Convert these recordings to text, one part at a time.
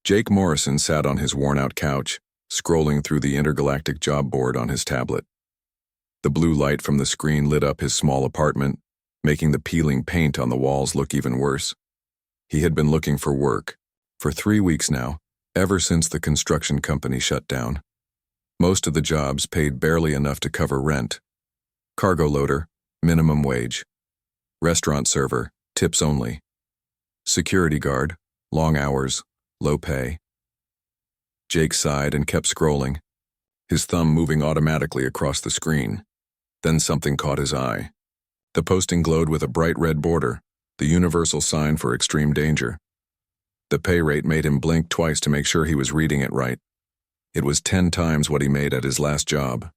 Jake Morrison sat on his worn-out couch, scrolling through the intergalactic job board on his tablet. The blue light from the screen lit up his small apartment, making the peeling paint on the walls look even worse. He had been looking for work for 3 weeks now, ever since the construction company shut down. Most of the jobs paid barely enough to cover rent. Cargo loader, minimum wage. Restaurant server, tips only. Security guard, long hours, low pay. Jake sighed and kept scrolling, his thumb moving automatically across the screen. Then something caught his eye. The posting glowed with a bright red border, the universal sign for extreme danger. The pay rate made him blink twice to make sure he was reading it right. It was 10 times what he made at his last job.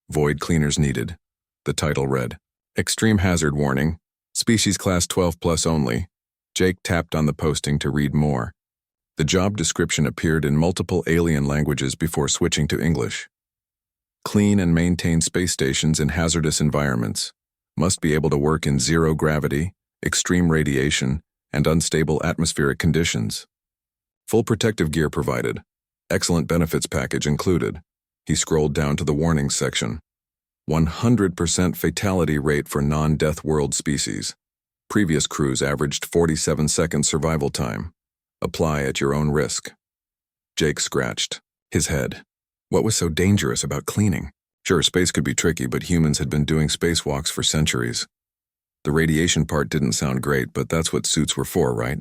Void cleaners needed. The title read, Extreme hazard warning, species class 12+ only. Jake tapped on the posting to read more. The job description appeared in multiple alien languages before switching to English. Clean and maintain space stations in hazardous environments. Must be able to work in zero gravity, extreme radiation, and unstable atmospheric conditions. Full protective gear provided. Excellent benefits package included. He scrolled down to the warnings section. 100% fatality rate for non-death world species. Previous crews averaged 47-second survival time. Apply at your own risk. Jake scratched his head. What was so dangerous about cleaning? Sure, space could be tricky, but humans had been doing spacewalks for centuries. The radiation part didn't sound great, but that's what suits were for, right?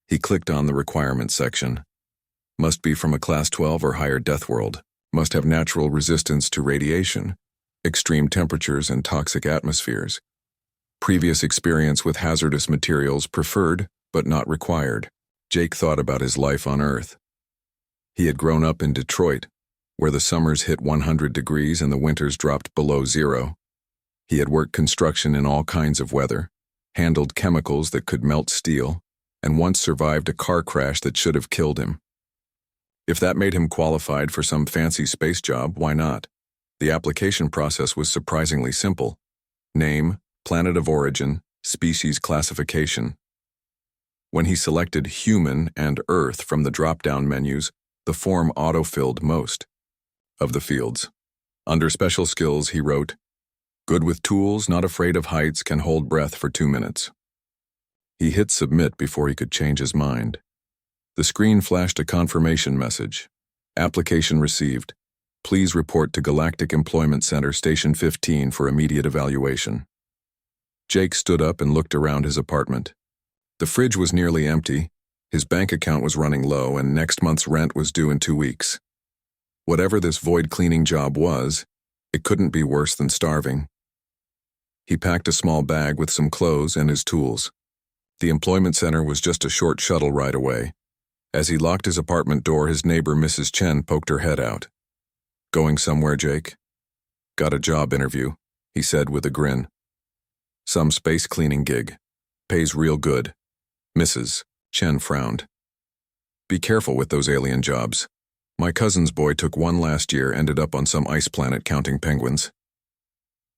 He clicked on the requirements section. Must be from a class 12 or higher death world. Must have natural resistance to radiation, extreme temperatures and toxic atmospheres. Previous experience with hazardous materials preferred, but not required. Jake thought about his life on Earth. He had grown up in Detroit, where the summers hit 100 degrees and the winters dropped below zero. He had worked construction in all kinds of weather, handled chemicals that could melt steel, and once survived a car crash that should have killed him. If that made him qualified for some fancy space job, why not? The application process was surprisingly simple. Name, planet of origin, species classification. When he selected Human and Earth from the drop-down menus, the form auto-filled most of the fields. Under special skills, he wrote, Good with tools, not afraid of heights, can hold breath for 2 minutes. He hit submit before he could change his mind. The screen flashed a confirmation message. Application received. Please report to Galactic Employment Center Station 15 for immediate evaluation. Jake stood up and looked around his apartment. The fridge was nearly empty, his bank account was running low, and next month's rent was due in 2 weeks. Whatever this void cleaning job was, it couldn't be worse than starving. He packed a small bag with some clothes and his tools. The employment center was just a short shuttle ride away. As he locked his apartment door, his neighbor, Mrs. Chen, poked her head out. Going somewhere, Jake? Got a job interview, he said with a grin. Some space cleaning gig. Pays real good. Mrs. Chen frowned. Be careful with those alien jobs. My cousin's boy took one last year, ended up on some ice planet counting penguins.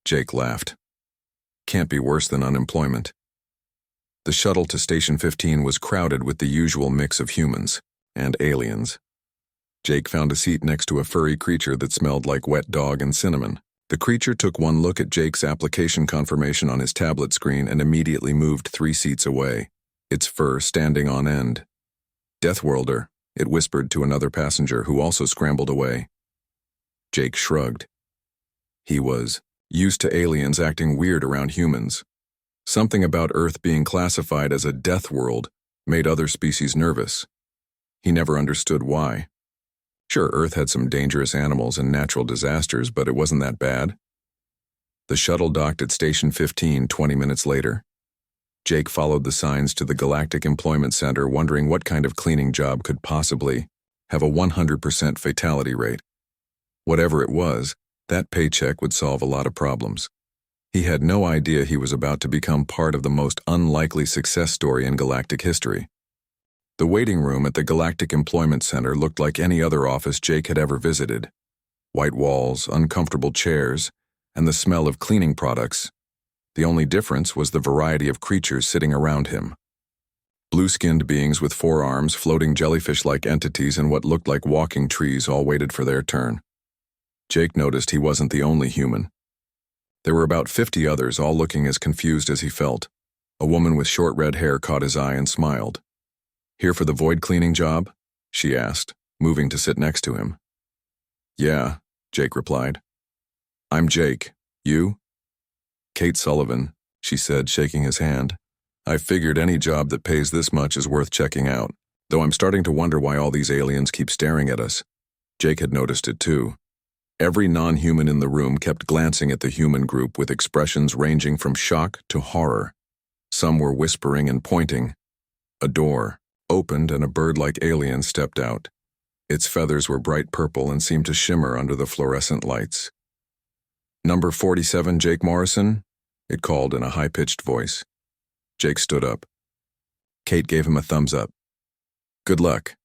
Jake laughed. Can't be worse than unemployment. The shuttle to Station 15 was crowded with the usual mix of humans and aliens. Jake found a seat next to a furry creature that smelled like wet dog and cinnamon. The creature took one look at Jake's application confirmation on his tablet screen and immediately moved 3 seats away, its fur standing on end. Deathworlder, it whispered to another passenger who also scrambled away. Jake shrugged. He was used to aliens acting weird around humans. Something about Earth being classified as a death world made other species nervous. He never understood why. Sure, Earth had some dangerous animals and natural disasters, but it wasn't that bad. The shuttle docked at Station 15 20 minutes later. Jake followed the signs to the Galactic Employment Center, wondering what kind of cleaning job could possibly have a 100% fatality rate. Whatever it was, that paycheck would solve a lot of problems. He had no idea he was about to become part of the most unlikely success story in galactic history. The waiting room at the Galactic Employment Center looked like any other office Jake had ever visited. White walls, uncomfortable chairs, and the smell of cleaning products. The only difference was the variety of creatures sitting around him. Blue-skinned beings with 4 arms, floating jellyfish-like entities, and what looked like walking trees all waited for their turn. Jake noticed he wasn't the only human. There were about 50 others, all looking as confused as he felt. A woman with short red hair caught his eye and smiled. "Here for the void cleaning job?" she asked, moving to sit next to him. "Yeah," Jake replied. "I'm Jake. You?" "Kate Sullivan," she said, shaking his hand. "I figured any job that pays this much is worth checking out, though I'm starting to wonder why all these aliens keep staring at us." Jake had noticed it too. Every non-human in the room kept glancing at the human group with expressions ranging from shock to horror. Some were whispering and pointing. A door opened and a bird-like alien stepped out. Its feathers were bright purple and seemed to shimmer under the fluorescent lights. "Number 47, Jake Morrison?" it called in a high-pitched voice. Jake stood up. Kate gave him a thumbs up. "Good luck."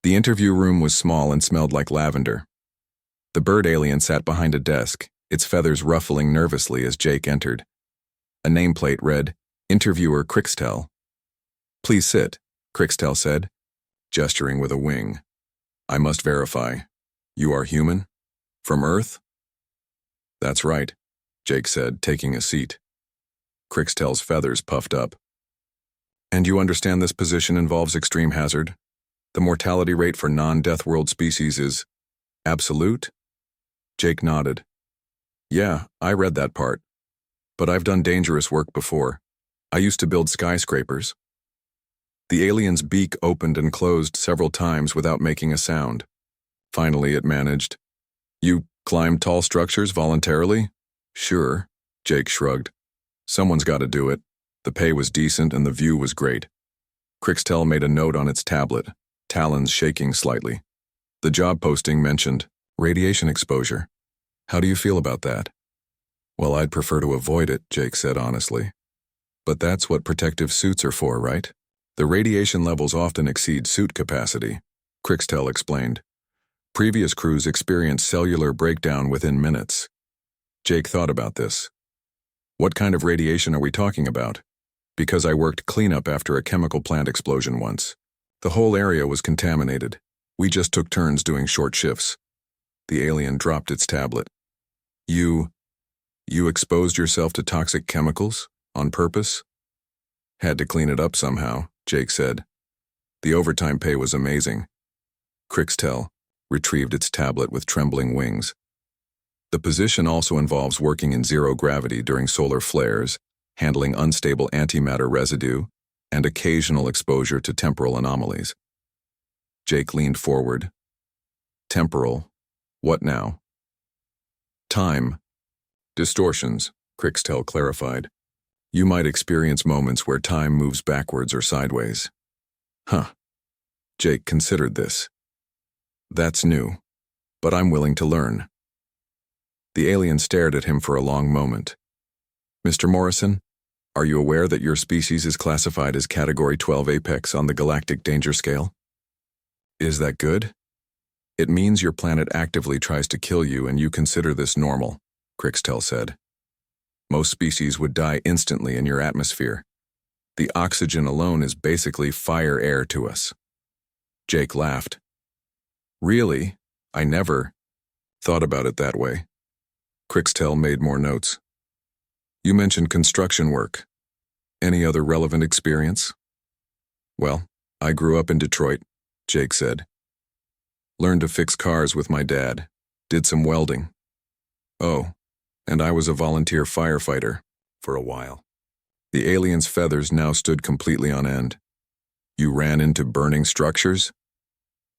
The interview room was small and smelled like lavender. The bird alien sat behind a desk, its feathers ruffling nervously as Jake entered. A nameplate read, "Interviewer Crixtel." "Please sit," Crixtel said, gesturing with a wing. "I must verify. You are human? From Earth?" "That's right," Jake said, taking a seat. Crixtel's feathers puffed up. "And you understand this position involves extreme hazard? The mortality rate for non-Deathworld species is absolute?" Jake nodded. "Yeah, I read that part. But I've done dangerous work before. I used to build skyscrapers." The alien's beak opened and closed several times without making a sound. Finally, it managed. "You climbed tall structures voluntarily?" "Sure," Jake shrugged. "Someone's got to do it. The pay was decent and the view was great." Crixtel made a note on its tablet, talons shaking slightly. The job posting mentioned radiation exposure. "How do you feel about that?" "Well, I'd prefer to avoid it," Jake said honestly. "But that's what protective suits are for, right? The radiation levels often exceed suit capacity," Crixtel explained. "Previous crews experienced cellular breakdown within minutes." Jake thought about this. "What kind of radiation are we talking about?" "Because I worked cleanup after a chemical plant explosion once. The whole area was contaminated. We just took turns doing short shifts." The alien dropped its tablet. You exposed yourself to toxic chemicals? On purpose?" "Had to clean it up somehow," Jake said. "The overtime pay was amazing." Crixtel retrieved its tablet with trembling wings. "The position also involves working in zero gravity during solar flares, handling unstable antimatter residue, and occasional exposure to temporal anomalies." Jake leaned forward. "Temporal? What now?" "Time distortions," Crixtel clarified. "You might experience moments where time moves backwards or sideways." "Huh." Jake considered this. "That's new, but I'm willing to learn." The alien stared at him for a long moment. "Mr. Morrison, are you aware that your species is classified as Category 12 Apex on the Galactic Danger Scale?" "Is that good?" "It means your planet actively tries to kill you and you consider this normal," Crixtel said. "Most species would die instantly in your atmosphere. The oxygen alone is basically fire air to us." Jake laughed. "Really? I never thought about it that way." Crixtel made more notes. "You mentioned construction work. Any other relevant experience?" "Well, I grew up in Detroit," Jake said. "Learned to fix cars with my dad. Did some welding. Oh, and I was a volunteer firefighter for a while." The alien's feathers now stood completely on end. "You ran into burning structures?"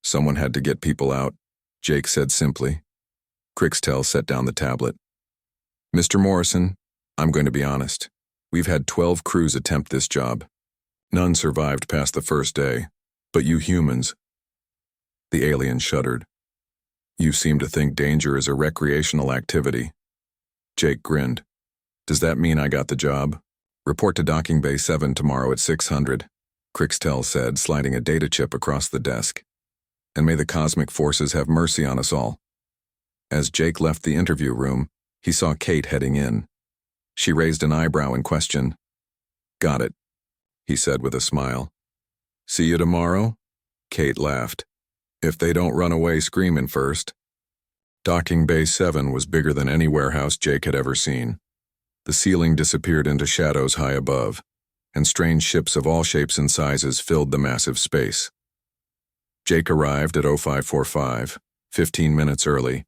"Someone had to get people out," Jake said simply. Crixtel set down the tablet. "Mr. Morrison, I'm going to be honest. We've had 12 crews attempt this job. None survived past the first day, but you humans..." The alien shuddered. "You seem to think danger is a recreational activity." Jake grinned. "Does that mean I got the job?" "Report to Docking Bay 7 tomorrow at 600, Crixtel said, sliding a data chip across the desk. "And may the cosmic forces have mercy on us all." As Jake left the interview room, he saw Kate heading in. She raised an eyebrow in question. "Got it," he said with a smile. See you tomorrow? Kate laughed. If they don't run away screaming first. Docking Bay 7 was bigger than any warehouse Jake had ever seen. The ceiling disappeared into shadows high above, and strange ships of all shapes and sizes filled the massive space. Jake arrived at 0545, 15 minutes early,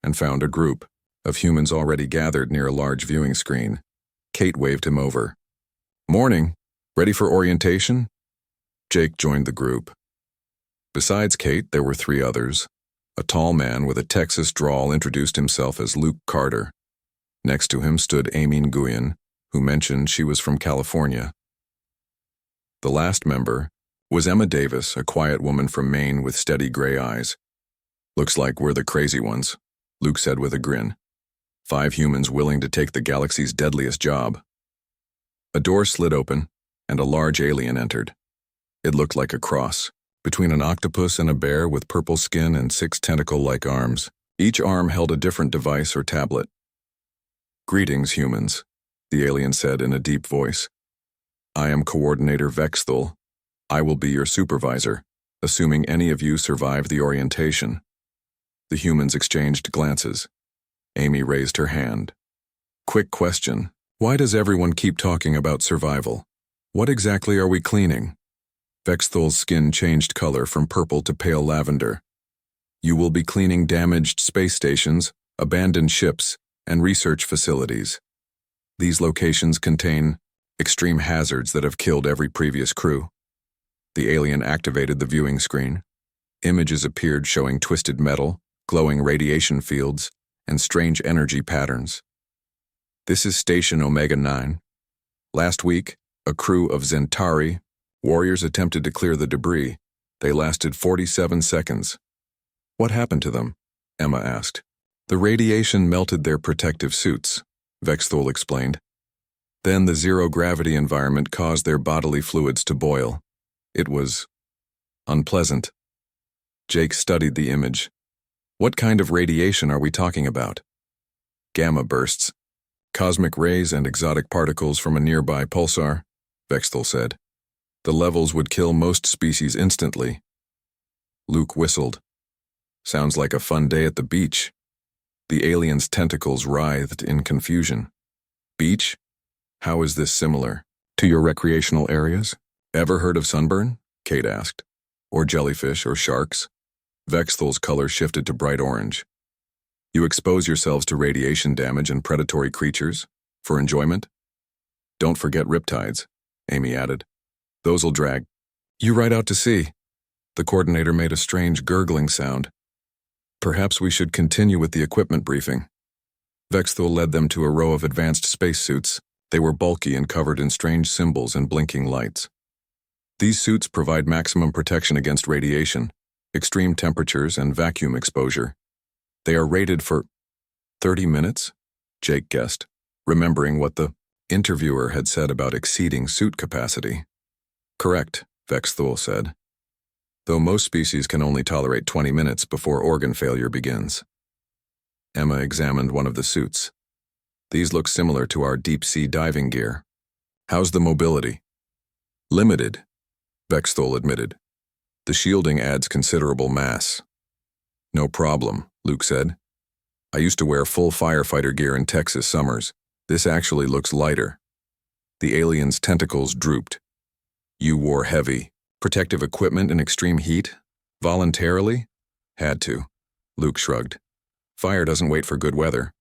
and found a group of humans already gathered near a large viewing screen. Kate waved him over. Morning. Ready for orientation? Jake joined the group. Besides Kate, there were 3 others. A tall man with a Texas drawl introduced himself as Luke Carter. Next to him stood Amy Nguyen, who mentioned she was from California. The last member was Emma Davis, a quiet woman from Maine with steady gray eyes. Looks like we're the crazy ones, Luke said with a grin. 5 humans willing to take the galaxy's deadliest job. A door slid open, and a large alien entered. It looked like a cross, between an octopus and a bear with purple skin and 6 tentacle-like arms. Each arm held a different device or tablet. Greetings, humans, the alien said in a deep voice. I am Coordinator Vexthal. I will be your supervisor, assuming any of you survive the orientation. The humans exchanged glances. Amy raised her hand. Quick question. Why does everyone keep talking about survival? What exactly are we cleaning? Vexthal's skin changed color from purple to pale lavender. You will be cleaning damaged space stations, abandoned ships, and research facilities. These locations contain extreme hazards that have killed every previous crew. The alien activated the viewing screen. Images appeared showing twisted metal, glowing radiation fields, and strange energy patterns. This is Station Omega 9. Last week, a crew of Zentari warriors attempted to clear the debris. They lasted 47 seconds. What happened to them? Emma asked. The radiation melted their protective suits, Vexthal explained. Then the zero-gravity environment caused their bodily fluids to boil. It was unpleasant. Jake studied the image. What kind of radiation are we talking about? Gamma bursts. Cosmic rays and exotic particles from a nearby pulsar, Vexthal said. The levels would kill most species instantly. Luke whistled. Sounds like a fun day at the beach. The alien's tentacles writhed in confusion. Beach? How is this similar to your recreational areas? Ever heard of sunburn? Kate asked. Or jellyfish or sharks? Vexthal's color shifted to bright orange. You expose yourselves to radiation damage and predatory creatures for enjoyment? Don't forget riptides, Amy added. Those'll drag you right out to sea. The coordinator made a strange gurgling sound. Perhaps we should continue with the equipment briefing. Vexthal led them to a row of advanced spacesuits. They were bulky and covered in strange symbols and blinking lights. These suits provide maximum protection against radiation, extreme temperatures, and vacuum exposure. They are rated for 30 minutes, Jake guessed, remembering what the interviewer had said about exceeding suit capacity. Correct, Vexthal said. Though most species can only tolerate 20 minutes before organ failure begins. Emma examined one of the suits. These look similar to our deep-sea diving gear. How's the mobility? Limited, Vexthal admitted. The shielding adds considerable mass. No problem, Luke said. I used to wear full firefighter gear in Texas summers. This actually looks lighter. The alien's tentacles drooped. You wore heavy, protective equipment in extreme heat? Voluntarily? Had to. Luke shrugged. Fire doesn't wait for good weather.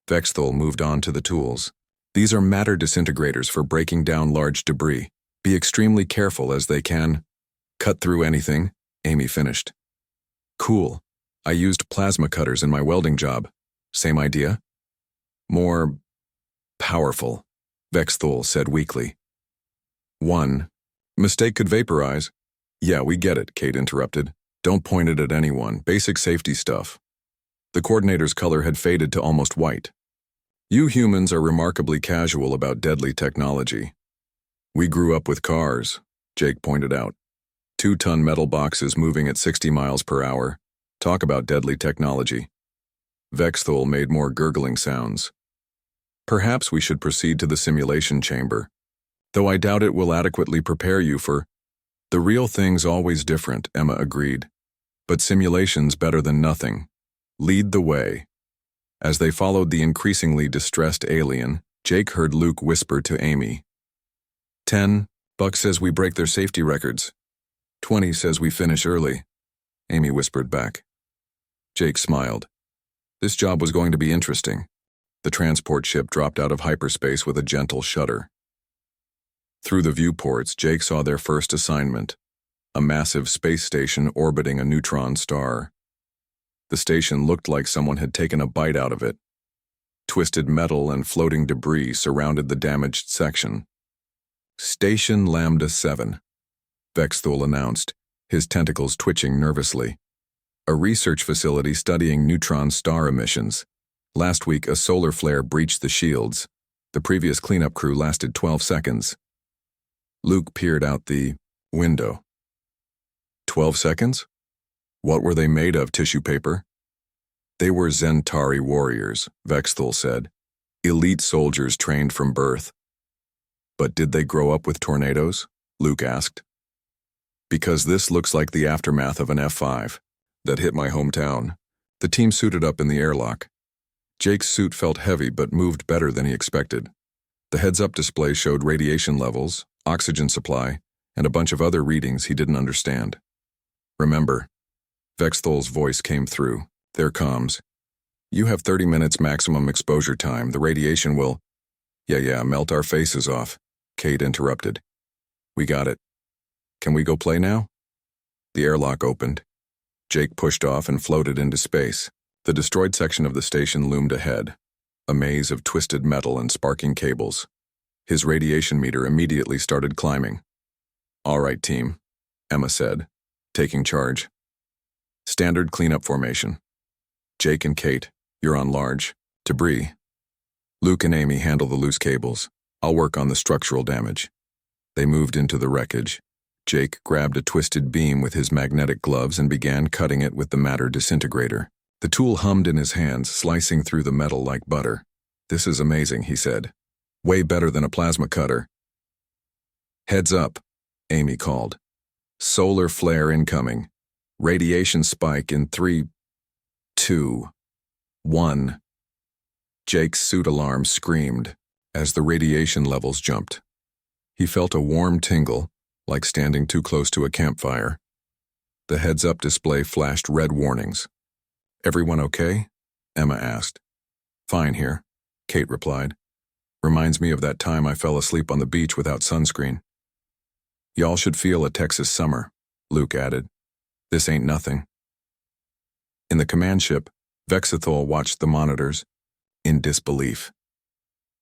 Vexthal moved on to the tools. These are matter disintegrators for breaking down large debris. Be extremely careful as they can cut through anything, Amy finished. Cool. I used plasma cutters in my welding job. Same idea? More powerful, Vexthal said weakly. 1. Mistake could vaporize. Yeah, we get it, Kate interrupted. Don't point it at anyone. Basic safety stuff. The coordinator's color had faded to almost white. You humans are remarkably casual about deadly technology. We grew up with cars, Jake pointed out. 2-ton metal boxes moving at 60 miles per hour. Talk about deadly technology. Vexthal made more gurgling sounds. Perhaps we should proceed to the simulation chamber, though I doubt it will adequately prepare you for The real thing's always different, Emma agreed. But simulation's better than nothing. Lead the way. As they followed the increasingly distressed alien, Jake heard Luke whisper to Amy. 10, Buck says we break their safety records. 20 says we finish early, Amy whispered back. Jake smiled. This job was going to be interesting. The transport ship dropped out of hyperspace with a gentle shudder. Through the viewports, Jake saw their first assignment, a massive space station orbiting a neutron star. The station looked like someone had taken a bite out of it. Twisted metal and floating debris surrounded the damaged section. Station Lambda 7, Vexthul announced, his tentacles twitching nervously. A research facility studying neutron star emissions. Last week, a solar flare breached the shields. The previous cleanup crew lasted 12 seconds. Luke peered out the window. 12 seconds? What were they made of, tissue paper? They were Zentari warriors, Vexthul said. Elite soldiers trained from birth. But did they grow up with tornadoes? Luke asked. Because this looks like the aftermath of an F5 that hit my hometown. The team suited up in the airlock. Jake's suit felt heavy but moved better than he expected. The heads-up display showed radiation levels, oxygen supply, and a bunch of other readings he didn't understand. Remember, Vexthul's voice came through, their comms. You have 30 minutes maximum exposure time. The radiation will... Yeah, melt our faces off, Kate interrupted. We got it. Can we go play now? The airlock opened. Jake pushed off and floated into space. The destroyed section of the station loomed ahead, a maze of twisted metal and sparking cables. His radiation meter immediately started climbing. All right, team, Emma said, taking charge. Standard cleanup formation. Jake and Kate, you're on large. Debris. Luke and Amy handle the loose cables. I'll work on the structural damage. They moved into the wreckage. Jake grabbed a twisted beam with his magnetic gloves and began cutting it with the matter disintegrator. The tool hummed in his hands, slicing through the metal like butter. This is amazing, he said. Way better than a plasma cutter. Heads up, Amy called. Solar flare incoming. Radiation spike in 3, 2, 1. Jake's suit alarm screamed as the radiation levels jumped. He felt a warm tingle, like standing too close to a campfire. The heads-up display flashed red warnings. Everyone okay? Emma asked. Fine here, Kate replied. Reminds me of that time I fell asleep on the beach without sunscreen. Y'all should feel a Texas summer, Luke added. This ain't nothing. In the command ship, Vexthul watched the monitors, in disbelief.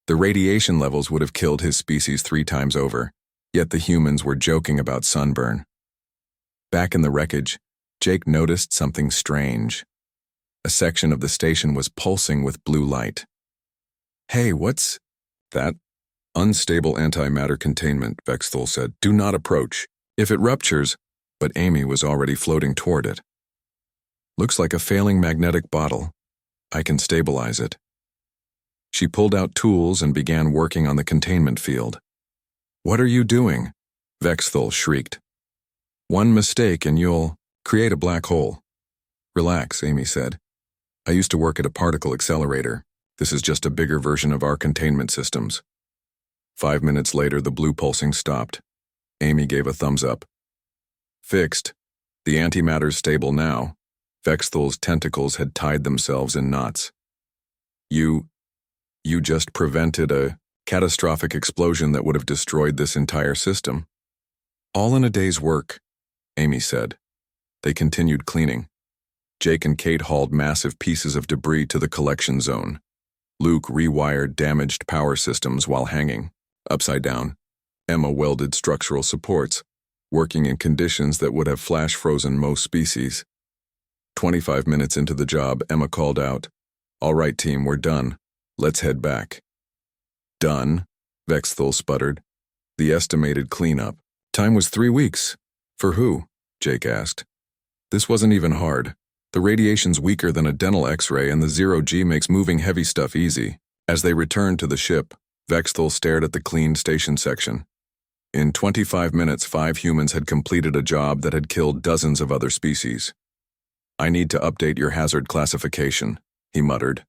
The radiation levels would have killed his species 3 times over, yet the humans were joking about sunburn. Back in the wreckage, Jake noticed something strange. A section of the station was pulsing with blue light. Hey, what's that? Unstable antimatter containment, Vexthul said. Do not approach. If it ruptures, but Amy was already floating toward it. Looks like a failing magnetic bottle. I can stabilize it. She pulled out tools and began working on the containment field. What are you doing? Vexthul shrieked. One mistake and you'll create a black hole. Relax, Amy said. I used to work at a particle accelerator. This is just a bigger version of our containment systems. 5 minutes later, the blue pulsing stopped. Amy gave a thumbs up. Fixed. The antimatter's stable now. Vexthul's tentacles had tied themselves in knots. You just prevented a catastrophic explosion that would have destroyed this entire system. All in a day's work, Amy said. They continued cleaning. Jake and Kate hauled massive pieces of debris to the collection zone. Luke rewired damaged power systems while hanging, upside down. Emma welded structural supports, working in conditions that would have flash-frozen most species. 25 minutes into the job, Emma called out, All right, team, we're done. Let's head back. Done, Vexthul sputtered. The estimated cleanup. Time was 3 weeks. For who? Jake asked. This wasn't even hard. The radiation's weaker than a dental X-ray and the 0G makes moving heavy stuff easy. As they returned to the ship, Vexthul stared at the cleaned station section. In 25 minutes, 5 humans had completed a job that had killed dozens of other species. "I need to update your hazard classification," he muttered.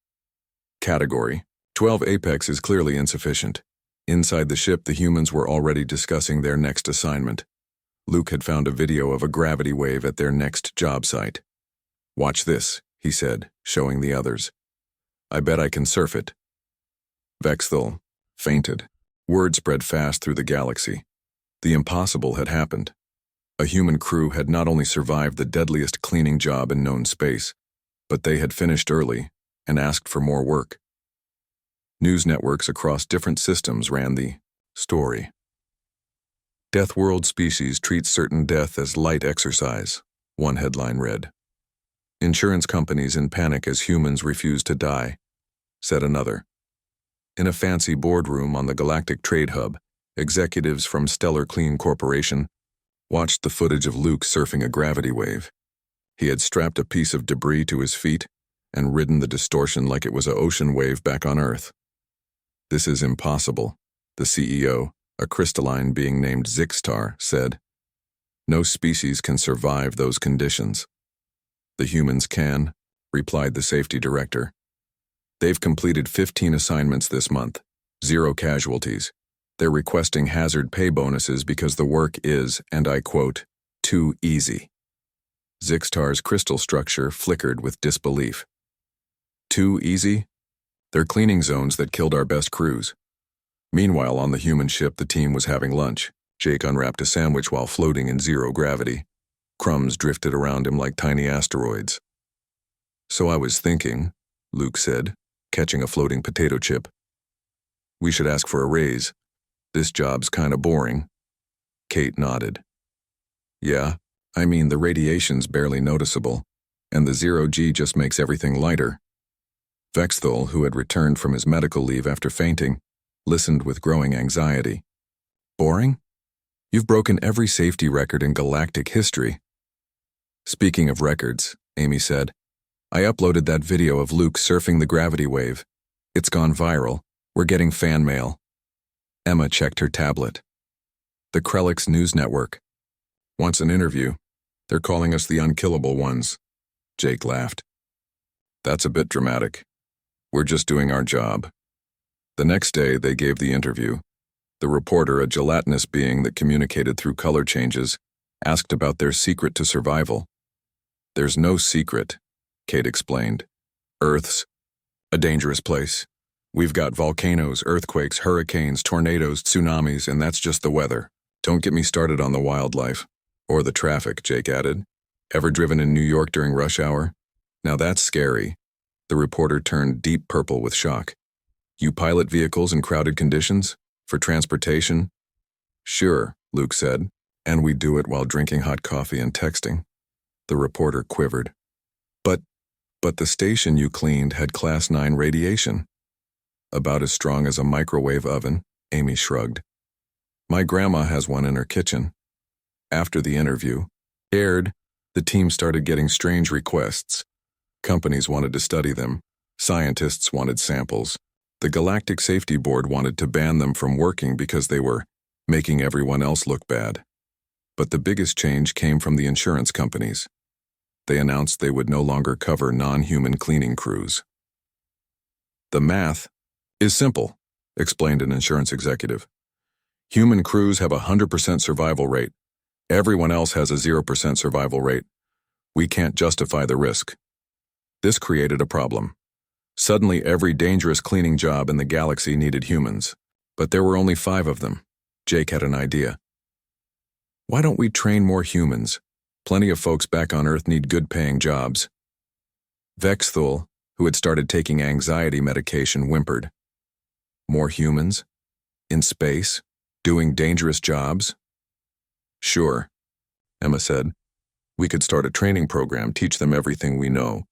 Category: 12 Apex is clearly insufficient. Inside the ship, the humans were already discussing their next assignment. Luke had found a video of a gravity wave at their next job site. "Watch this," he said, showing the others. "I bet I can surf it." Vexthal fainted. Word spread fast through the galaxy. The impossible had happened. A human crew had not only survived the deadliest cleaning job in known space, but they had finished early and asked for more work. News networks across different systems ran the story. "Deathworld species treat certain death as light exercise," one headline read. "Insurance companies in panic as humans refuse to die," said another. In a fancy boardroom on the Galactic Trade Hub, executives from Stellar Clean Corporation watched the footage of Luke surfing a gravity wave. He had strapped a piece of debris to his feet and ridden the distortion like it was an ocean wave back on Earth. "This is impossible," the CEO, a crystalline being named Zixtar, said. "No species can survive those conditions." "The humans can," replied the safety director. "They've completed 15 assignments this month, 0 casualties. They're requesting hazard pay bonuses because the work is, and I quote, too easy." Zixtar's crystal structure flickered with disbelief. "Too easy? They're cleaning zones that killed our best crews." Meanwhile, on the human ship, the team was having lunch. Jake unwrapped a sandwich while floating in zero gravity. Crumbs drifted around him like tiny asteroids. "So I was thinking," Luke said, catching a floating potato chip, "we should ask for a raise. This job's kinda boring." Kate nodded. "Yeah, I mean the radiation's barely noticeable, and the 0G just makes everything lighter." Vexthal, who had returned from his medical leave after fainting, listened with growing anxiety. "Boring? You've broken every safety record in galactic history." "Speaking of records," Amy said, "I uploaded that video of Luke surfing the gravity wave. It's gone viral. We're getting fan mail." Emma checked her tablet. "The Krellix News Network wants an interview. They're calling us the unkillable ones." Jake laughed. "That's a bit dramatic. We're just doing our job." The next day, they gave the interview. The reporter, a gelatinous being that communicated through color changes, asked about their secret to survival. "There's no secret," Kate explained. "Earth's a dangerous place. We've got volcanoes, earthquakes, hurricanes, tornadoes, tsunamis, and that's just the weather. Don't get me started on the wildlife. Or the traffic," Jake added. "Ever driven in New York during rush hour? Now that's scary." The reporter turned deep purple with shock. "You pilot vehicles in crowded conditions? For transportation?" "Sure," Luke said, "and we do it while drinking hot coffee and texting." The reporter quivered. But the station you cleaned had Class 9 radiation." "About as strong as a microwave oven," Amy shrugged. "My grandma has one in her kitchen." After the interview aired, the team started getting strange requests. Companies wanted to study them. Scientists wanted samples. The Galactic Safety Board wanted to ban them from working because they were making everyone else look bad. But the biggest change came from the insurance companies. They announced they would no longer cover non-human cleaning crews. "The math is simple," explained an insurance executive. "Human crews have a 100% survival rate. Everyone else has a 0% survival rate. We can't justify the risk." This created a problem. Suddenly, every dangerous cleaning job in the galaxy needed humans. But there were only 5 of them. Jake had an idea. "Why don't we train more humans? Plenty of folks back on Earth need good-paying jobs." Vexthal, who had started taking anxiety medication, whimpered. "More humans? In space? Doing dangerous jobs?" "Sure," Emma said. "We could start a training program, teach them everything we know."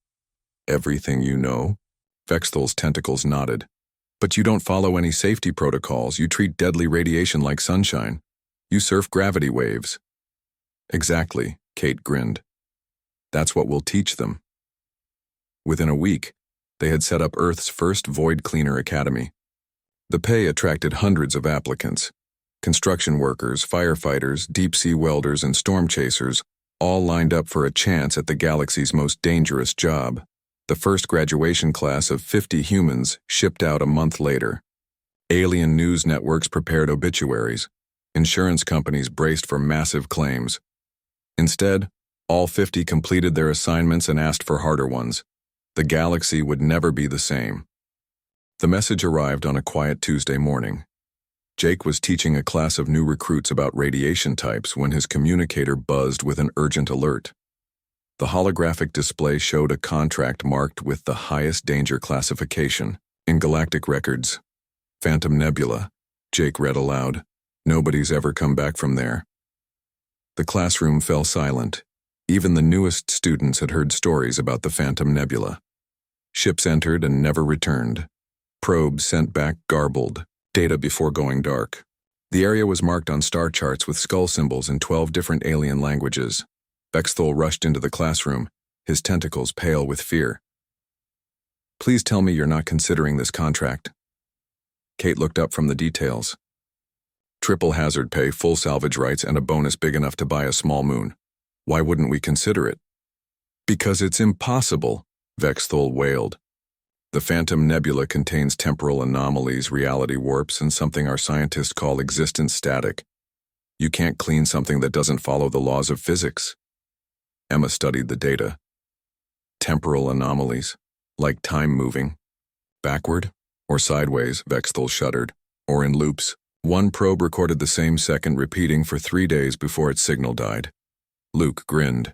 "Everything you know?" Vexthal's tentacles nodded. "But you don't follow any safety protocols. You treat deadly radiation like sunshine. You surf gravity waves." "Exactly," Kate grinned. "That's what we'll teach them." Within a week, they had set up Earth's first Void Cleaner Academy. The pay attracted hundreds of applicants. Construction workers, firefighters, deep-sea welders, and storm chasers all lined up for a chance at the galaxy's most dangerous job. The first graduation class of 50 humans shipped out a month later. Alien news networks prepared obituaries. Insurance companies braced for massive claims. Instead, all 50 completed their assignments and asked for harder ones. The galaxy would never be the same. The message arrived on a quiet Tuesday morning. Jake was teaching a class of new recruits about radiation types when his communicator buzzed with an urgent alert. The holographic display showed a contract marked with the highest danger classification in galactic records. Phantom Nebula, Jake read aloud. Nobody's ever come back from there. The classroom fell silent. Even the newest students had heard stories about the Phantom Nebula. Ships entered and never returned. Probes sent back garbled data before going dark. The area was marked on star charts with skull symbols in 12 different alien languages. Bexthol rushed into the classroom, his tentacles pale with fear. "Please tell me you're not considering this contract." Kate looked up from the details. "Triple hazard pay, full salvage rights, and a bonus big enough to buy a small moon. Why wouldn't we consider it?" "Because it's impossible," Vexthol wailed. "The Phantom Nebula contains temporal anomalies, reality warps, and something our scientists call existence static. You can't clean something that doesn't follow the laws of physics." Emma studied the data. Temporal anomalies, like time moving. Backward or sideways, Vexthol shuddered, or in loops. One probe recorded the same second repeating for 3 days before its signal died. Luke grinned.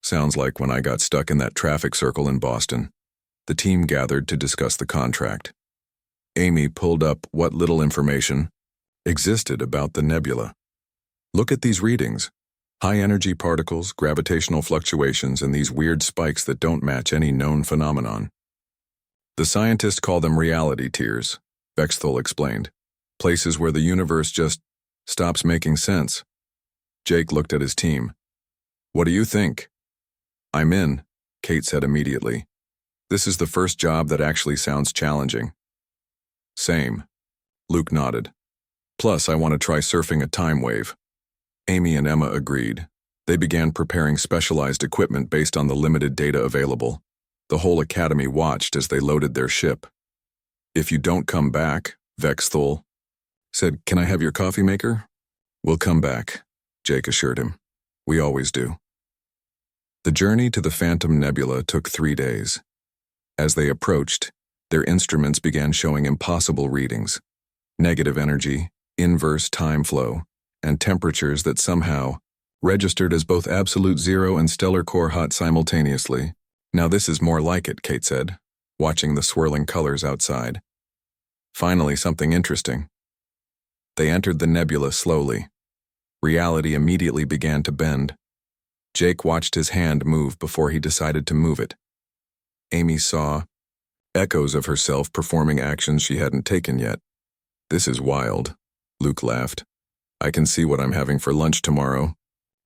"Sounds like when I got stuck in that traffic circle in Boston." The team gathered to discuss the contract. Amy pulled up what little information existed about the nebula. "Look at these readings. High-energy particles, gravitational fluctuations, and these weird spikes that don't match any known phenomenon. The scientists call them reality tiers," Vexthol explained. "Places where the universe just stops making sense." Jake looked at his team. "What do you think?" "I'm in," Kate said immediately. "This is the first job that actually sounds challenging." "Same." Luke nodded. "Plus, I want to try surfing a time wave." Amy and Emma agreed. They began preparing specialized equipment based on the limited data available. The whole academy watched as they loaded their ship. "If you don't come back," Vexthol said, "Can I have your coffee maker?" "We'll come back," Jake assured him. "We always do." The journey to the Phantom Nebula took 3 days. As they approached, their instruments began showing impossible readings. Negative energy, inverse time flow, and temperatures that somehow registered as both absolute zero and stellar core hot simultaneously. "Now this is more like it," Kate said, watching the swirling colors outside. "Finally, something interesting." They entered the nebula slowly. Reality immediately began to bend. Jake watched his hand move before he decided to move it. Amy saw echoes of herself performing actions she hadn't taken yet. "This is wild," Luke laughed. "I can see what I'm having for lunch tomorrow."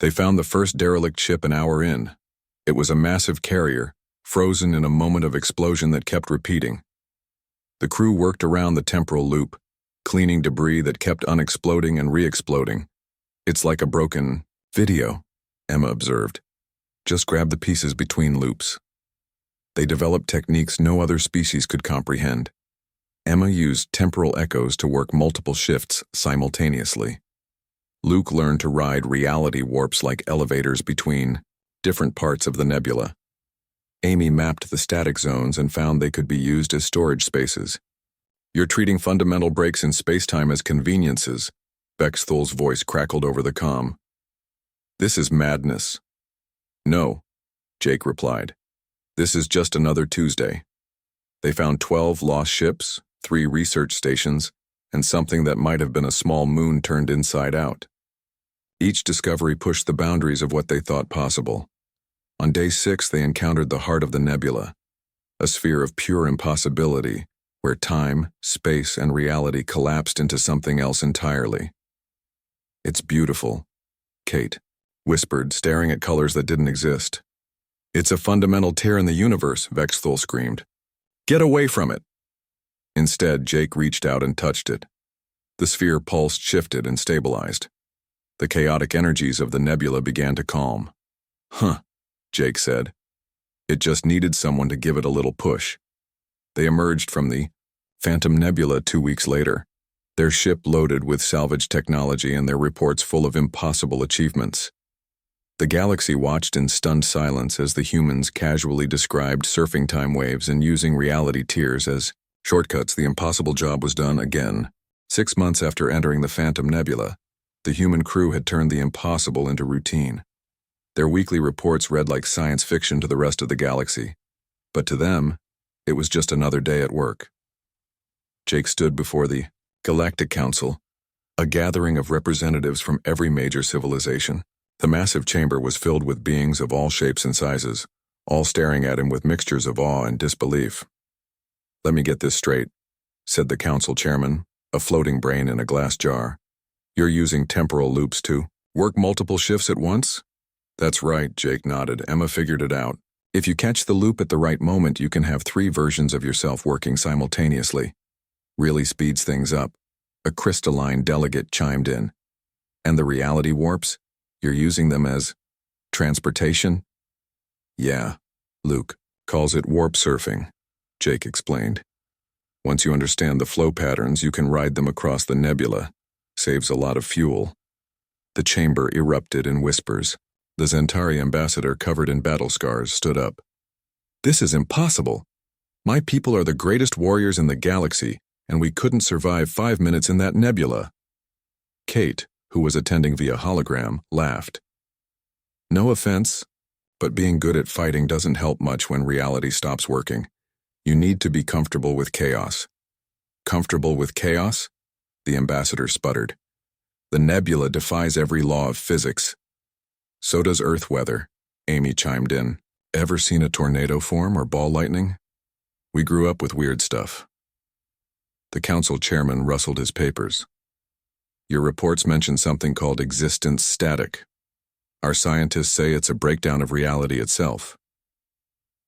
They found the first derelict ship an hour in. It was a massive carrier, frozen in a moment of explosion that kept repeating. The crew worked around the temporal loop, cleaning debris that kept unexploding and re-exploding. "It's like a broken video," Emma observed. "Just grab the pieces between loops." They developed techniques no other species could comprehend. Emma used temporal echoes to work multiple shifts simultaneously. Luke learned to ride reality warps like elevators between different parts of the nebula. Amy mapped the static zones and found they could be used as storage spaces. "You're treating fundamental breaks in spacetime as conveniences," Bexthol's voice crackled over the comm. "This is madness." "No," Jake replied. "This is just another Tuesday." They found 12 lost ships, 3 research stations, and something that might have been a small moon turned inside out. Each discovery pushed the boundaries of what they thought possible. On day 6, they encountered the heart of the nebula, a sphere of pure impossibility, where time, space, and reality collapsed into something else entirely. "It's beautiful," Kate whispered, staring at colors that didn't exist. "It's a fundamental tear in the universe," Vexthol screamed. "Get away from it!" Instead, Jake reached out and touched it. The sphere pulsed, shifted, and stabilized. The chaotic energies of the nebula began to calm. Huh, Jake said. It just needed someone to give it a little push. They emerged from the Phantom Nebula 2 weeks later, their ship loaded with salvage technology and their reports full of impossible achievements. The galaxy watched in stunned silence as the humans casually described surfing time waves and using reality tears as shortcuts. The impossible job was done again. 6 months after entering the Phantom Nebula, the human crew had turned the impossible into routine. Their weekly reports read like science fiction to the rest of the galaxy, but to them, it was just another day at work. Jake stood before the Galactic Council, a gathering of representatives from every major civilization. The massive chamber was filled with beings of all shapes and sizes, all staring at him with mixtures of awe and disbelief. "Let me get this straight," said the council chairman, a floating brain in a glass jar. "You're using temporal loops to work multiple shifts at once?" "That's right," Jake nodded. "Emma figured it out. If you catch the loop at the right moment, you can have 3 versions of yourself working simultaneously. Really speeds things up." A crystalline delegate chimed in. "And the reality warps? You're using them as transportation?" "Yeah, Luke calls it warp surfing," Jake explained. "Once you understand the flow patterns, you can ride them across the nebula. Saves a lot of fuel." The chamber erupted in whispers. The Zentari ambassador, covered in battle scars, stood up. "This is impossible. My people are the greatest warriors in the galaxy, and we couldn't survive 5 minutes in that nebula." Kate, who was attending via hologram, laughed. "No offense, but being good at fighting doesn't help much when reality stops working. You need to be comfortable with chaos." "Comfortable with chaos?" the ambassador sputtered. "The nebula defies every law of physics." "So does Earth weather," Amy chimed in. "Ever seen a tornado form or ball lightning? We grew up with weird stuff." The council chairman rustled his papers. "Your reports mention something called existence static. Our scientists say it's a breakdown of reality itself."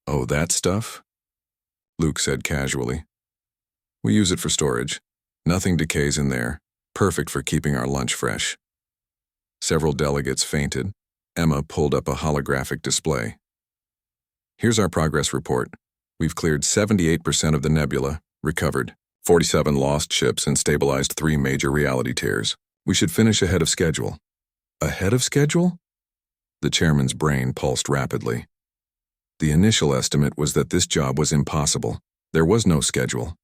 "Oh, that stuff?" Luke said casually. "We use it for storage. Nothing decays in there. Perfect for keeping our lunch fresh." Several delegates fainted. Emma pulled up a holographic display. "Here's our progress report. We've cleared 78% of the nebula, recovered 47 lost ships, and stabilized 3 major reality tears. We should finish ahead of schedule." "Ahead of schedule?" The chairman's brain pulsed rapidly. The initial estimate was that this job was impossible. There was no schedule.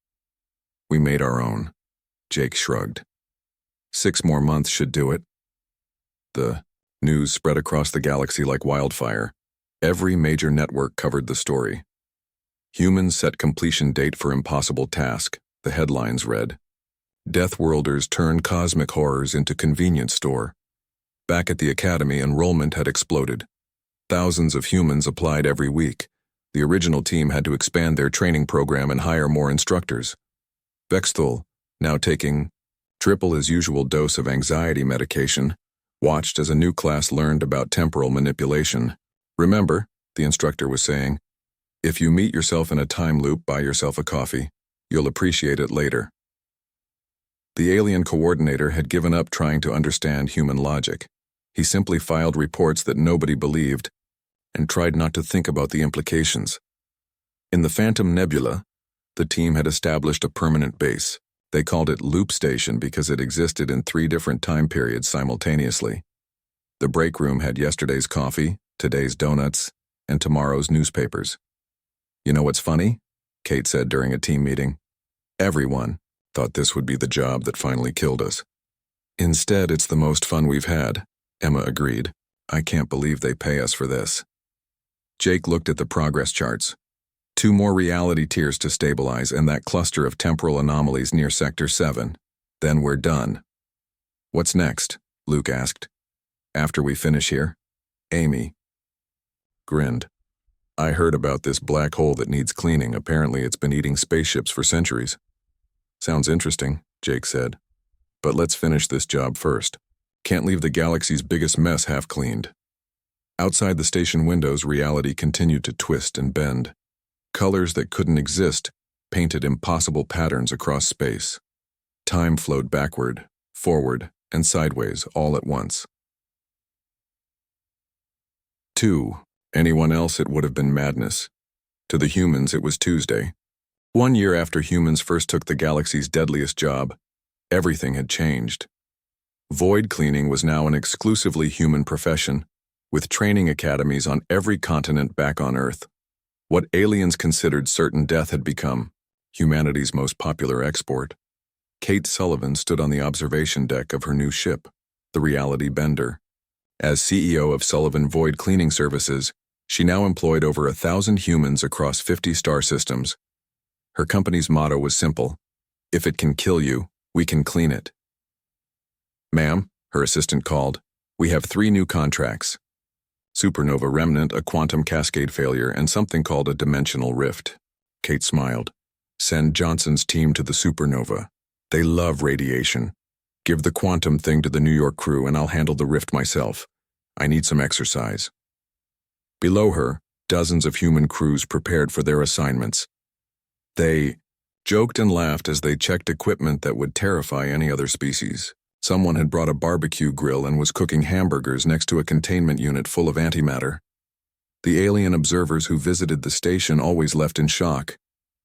"We made our own," Jake shrugged. 6 more months should do it." The news spread across the galaxy like wildfire. Every major network covered the story. "Humans set completion date for impossible task," the headlines read. "Deathworlders turn cosmic horrors into convenience store." Back at the academy, enrollment had exploded. Thousands of humans applied every week. The original team had to expand their training program and hire more instructors. Vexthul, now taking triple his usual dose of anxiety medication, watched as a new class learned about temporal manipulation. "Remember," the instructor was saying, "if you meet yourself in a time loop, buy yourself a coffee. You'll appreciate it later." The alien coordinator had given up trying to understand human logic. He simply filed reports that nobody believed and tried not to think about the implications. In the Phantom Nebula, the team had established a permanent base. They called it Loop Station because it existed in 3 different time periods simultaneously. The break room had yesterday's coffee, today's donuts, and tomorrow's newspapers. "You know what's funny?" Kate said during a team meeting. "Everyone thought this would be the job that finally killed us." "Instead, it's the most fun we've had," Emma agreed. "I can't believe they pay us for this." Jake looked at the progress charts. 2 more reality tiers to stabilize and that cluster of temporal anomalies near Sector 7. Then we're done. "What's next?" Luke asked. "After we finish here?" Amy grinned. "I heard about this black hole that needs cleaning. Apparently it's been eating spaceships for centuries." "Sounds interesting," Jake said. "But let's finish this job first. Can't leave the galaxy's biggest mess half cleaned." Outside the station windows, reality continued to twist and bend. Colors that couldn't exist painted impossible patterns across space. Time flowed backward, forward, and sideways all at once. 2. Anyone else it would have been madness. To the humans it was Tuesday. 1 year after humans first took the galaxy's deadliest job, everything had changed. Void cleaning was now an exclusively human profession, with training academies on every continent back on Earth. What aliens considered certain death had become humanity's most popular export. Kate Sullivan stood on the observation deck of her new ship, the Reality Bender. As CEO of Sullivan Void Cleaning Services, she now employed over 1,000 humans across 50 star systems. Her company's motto was simple: if it can kill you, we can clean it. "Ma'am," her assistant called, "we have 3 new contracts. Supernova remnant, a quantum cascade failure, and something called a dimensional rift." Kate smiled. "Send Johnson's team to the supernova. They love radiation. Give the quantum thing to the New York crew and I'll handle the rift myself. I need some exercise." Below her, dozens of human crews prepared for their assignments. They joked and laughed as they checked equipment that would terrify any other species. Someone had brought a barbecue grill and was cooking hamburgers next to a containment unit full of antimatter. The alien observers who visited the station always left in shock.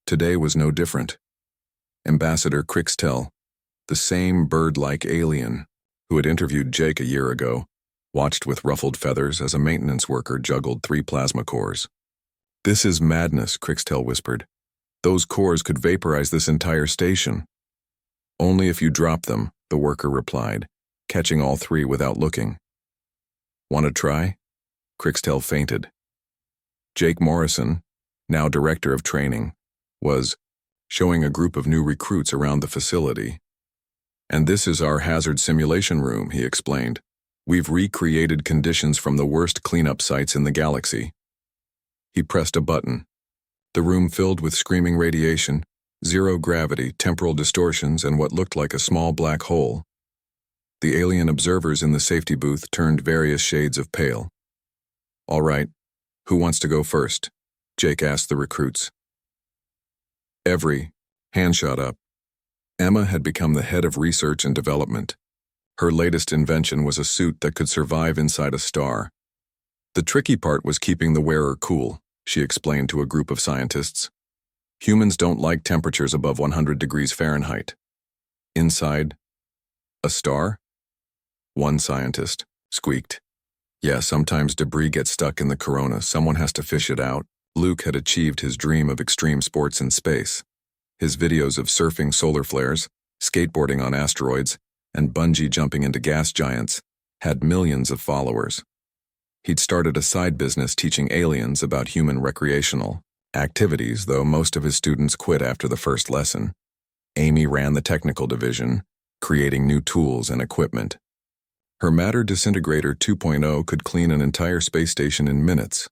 Today was no different. Ambassador Crixtel, the same bird-like alien who had interviewed Jake a year ago, watched with ruffled feathers as a maintenance worker juggled 3 plasma cores. "This is madness," Crixtel whispered. "Those cores could vaporize this entire station." "Only if you drop them," the worker replied, catching all 3 without looking. "Want to try?" Crixtel fainted. Jake Morrison, now director of training, was showing a group of new recruits around the facility. "And this is our hazard simulation room," he explained. "We've recreated conditions from the worst cleanup sites in the galaxy." He pressed a button. The room filled with screaming radiation, zero gravity, temporal distortions, and what looked like a small black hole. The alien observers in the safety booth turned various shades of pale. "All right, who wants to go first?" Jake asked the recruits. Every hand shot up. Emma had become the head of research and development. Her latest invention was a suit that could survive inside a star. The tricky part was keeping the wearer cool, she explained to a group of scientists. Humans don't like temperatures above 100 degrees Fahrenheit. Inside a star? One scientist squeaked. "Yeah, sometimes debris gets stuck in the corona. Someone has to fish it out." Luke had achieved his dream of extreme sports in space. His videos of surfing solar flares, skateboarding on asteroids, and bungee jumping into gas giants had millions of followers. He'd started a side business teaching aliens about human recreational activities, though most of his students quit after the first lesson. Amy ran the technical division, creating new tools and equipment. Her Matter Disintegrator 2.0 could clean an entire space station in minutes.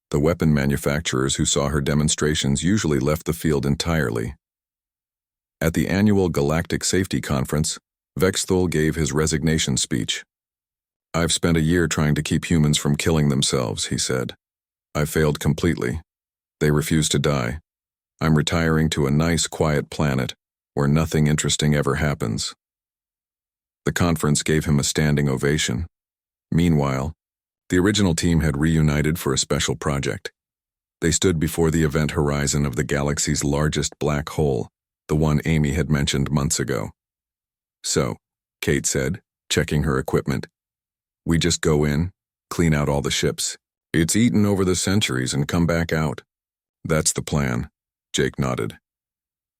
The weapon manufacturers who saw her demonstrations usually left the field entirely. At the annual Galactic Safety Conference, Vexthul gave his resignation speech. "I've spent a year trying to keep humans from killing themselves," he said. "I failed completely. They refuse to die. I'm retiring to a nice, quiet planet where nothing interesting ever happens." The conference gave him a standing ovation. Meanwhile, the original team had reunited for a special project. They stood before the event horizon of the galaxy's largest black hole, the one Amy had mentioned months ago. "So," Kate said, checking her equipment, "we just go in, clean out all the ships. It's eaten over the centuries and come back out." "That's the plan," Jake nodded.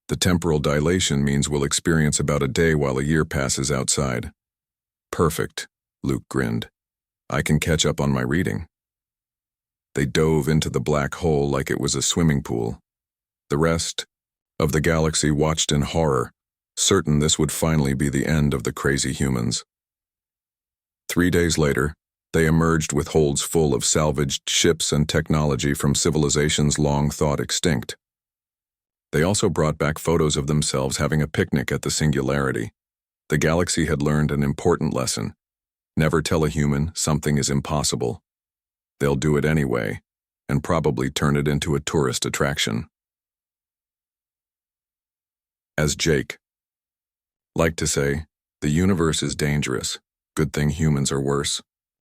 "The temporal dilation means we'll experience about a day while a year passes outside." "Perfect," Luke grinned. "I can catch up on my reading." They dove into the black hole like it was a swimming pool. The rest of the galaxy watched in horror, certain this would finally be the end of the crazy humans. 3 days later, they emerged with holds full of salvaged ships and technology from civilizations long thought extinct. They also brought back photos of themselves having a picnic at the Singularity. The galaxy had learned an important lesson. Never tell a human something is impossible. They'll do it anyway, and probably turn it into a tourist attraction. As Jake Like to say, the universe is dangerous. Good thing humans are worse.